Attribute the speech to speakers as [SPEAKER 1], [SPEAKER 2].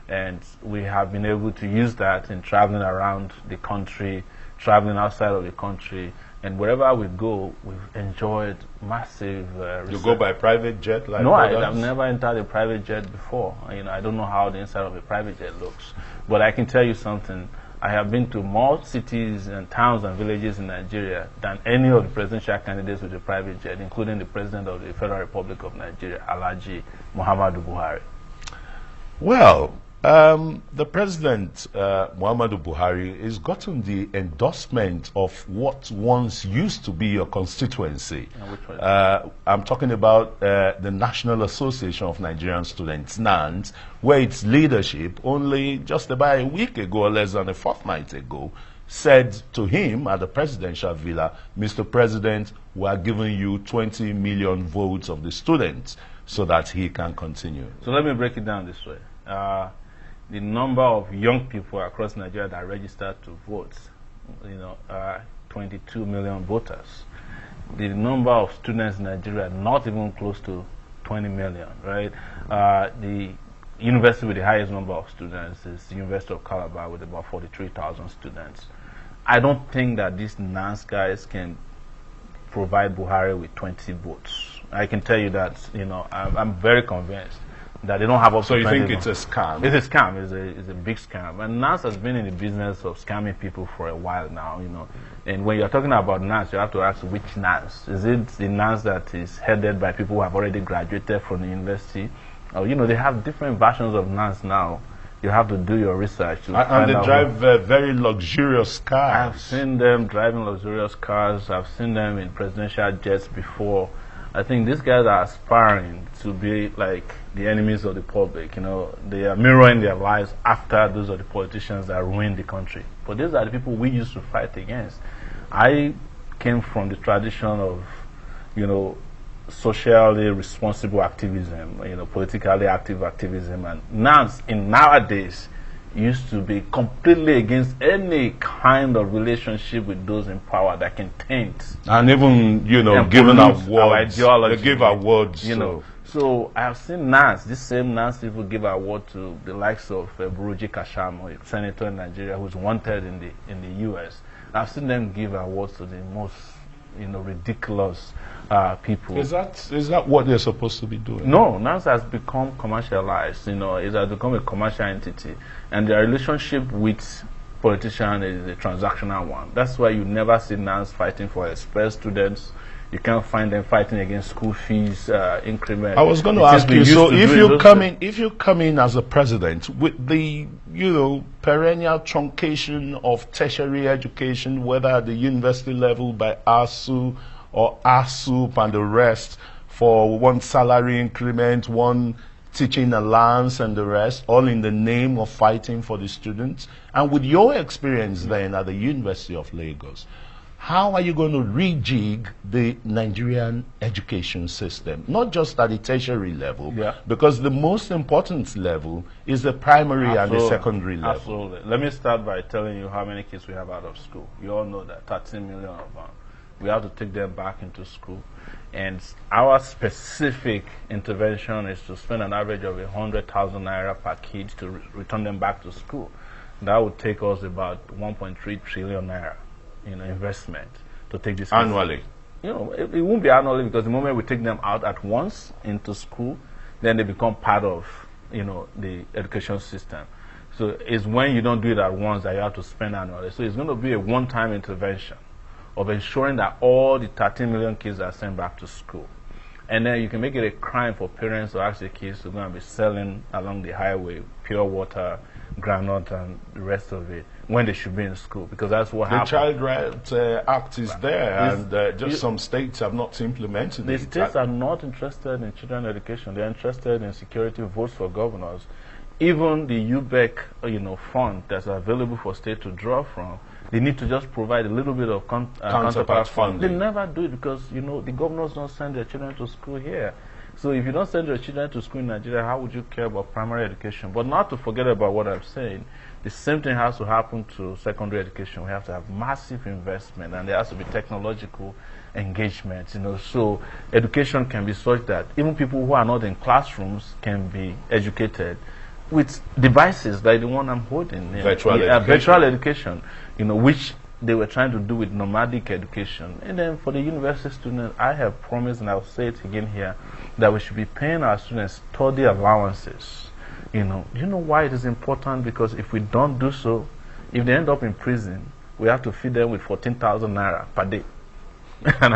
[SPEAKER 1] And we have been able to use that in traveling around the country, traveling outside of the country, and wherever we go, we've enjoyed massive
[SPEAKER 2] You go by private jet? Like
[SPEAKER 1] no, I've never entered a private jet before. I don't know how the inside of a private jet looks. But I can tell you something. I have been to more cities and towns and villages in Nigeria than any of the presidential candidates with a private jet, including the President of the Federal Republic of Nigeria, Alhaji Muhammadu Buhari.
[SPEAKER 2] Well, the President, Muhammadu Buhari, has gotten the endorsement of what once used to be your constituency. I'm talking about the National Association of Nigerian Students, NANS, where its leadership only just about a week ago, or less than a fortnight ago, said to him at the presidential villa, Mr. President, we are giving you 20 million votes of the students so that he can continue.
[SPEAKER 1] So let me break it down this way. The number of young people across Nigeria that registered to vote, 22 million voters. The number of students in Nigeria, not even close to 20 million, right? The university with the highest number of students is the University of Calabar with about 43,000 students. I don't think that these NANS guys can provide Buhari with 20 votes. I can tell you that, I'm very convinced that they don't have up to 20.
[SPEAKER 2] So you think it's a scam?
[SPEAKER 1] It's a scam. It's a big scam. And NANS has been in the business of scamming people for a while now, And when you're talking about NANS, you have to ask which NANS. Is it the NANS that is headed by people who have already graduated from the university? Or, they have different versions of NANS now. You have to do your research.
[SPEAKER 2] And they drive very luxurious cars.
[SPEAKER 1] I've seen them driving luxurious cars. I've seen them in presidential jets before. I think these guys are aspiring to be like the enemies of the public. They are mirroring their lives after those are the politicians that ruined the country. But these are the people we used to fight against. I came from the tradition of, socially responsible activism, politically active activism, and nowadays used to be completely against any kind of relationship with those in power that can taint.
[SPEAKER 2] And even, giving awards.
[SPEAKER 1] Ideology.
[SPEAKER 2] They give awards.
[SPEAKER 1] So I have seen NANS, this same NANS people give award to the likes of Buruji Kashamo, a senator in Nigeria who's wanted in the US. I've seen them give awards to the most, ridiculous people.
[SPEAKER 2] Is that what they're supposed to be doing?
[SPEAKER 1] No, NANS has become commercialized. It has become a commercial entity, and their relationship with politicians is a transactional one. That's why you never see NANS fighting for express students. You can't find them fighting against school fees increment.
[SPEAKER 2] I was going to ask you. So, if you come in as a president with the perennial truncation of tertiary education, whether at the university level by ASU or ASUP and the rest, for one salary increment, one teaching allowance and the rest, all in the name of fighting for the students, and with your experience then at the University of Lagos, how are you going to rejig the Nigerian education system? Not just at the tertiary level, because the most important level is the primary and the secondary level.
[SPEAKER 1] Absolutely. Let me start by telling you how many kids we have out of school. You all know that, 13 million of them. We have to take them back into school. And our specific intervention is to spend an average of 100,000 naira per kid to return them back to school. That would take us about 1.3 trillion naira. Investment to take this
[SPEAKER 2] annually.
[SPEAKER 1] It won't be annually, because the moment we take them out at once into school, then they become part of the education system. So it's when you don't do it at once that you have to spend annually. So it's going to be a one-time intervention of ensuring that all the 13 million kids are sent back to school. And then you can make it a crime for parents to ask their kids to go and be selling along the highway pure water, granite, and the rest of it when they should be in school, because that's what happens.
[SPEAKER 2] The Child Rights Act is there, and just some states have not implemented it.
[SPEAKER 1] The states are not interested in children education. They're interested in security votes for governors. Even the UBEC, fund that's available for state to draw from, they need to just provide a little bit of counterpart funding. They never do it because, the governors don't send their children to school here. So if you don't send your children to school in Nigeria, how would you care about primary education? But not to forget about what I'm saying, the same thing has to happen to secondary education. We have to have massive investment, and there has to be technological engagement. So education can be such that even people who are not in classrooms can be educated with devices like the one I'm holding.
[SPEAKER 2] Virtual
[SPEAKER 1] education, which they were trying to do with nomadic education. And then for the university students, I have promised, and I'll say it again here, that we should be paying our students study allowances. You know why it is important? Because if we don't do so, if they end up in prison, we have to feed them with 14,000 naira per day. And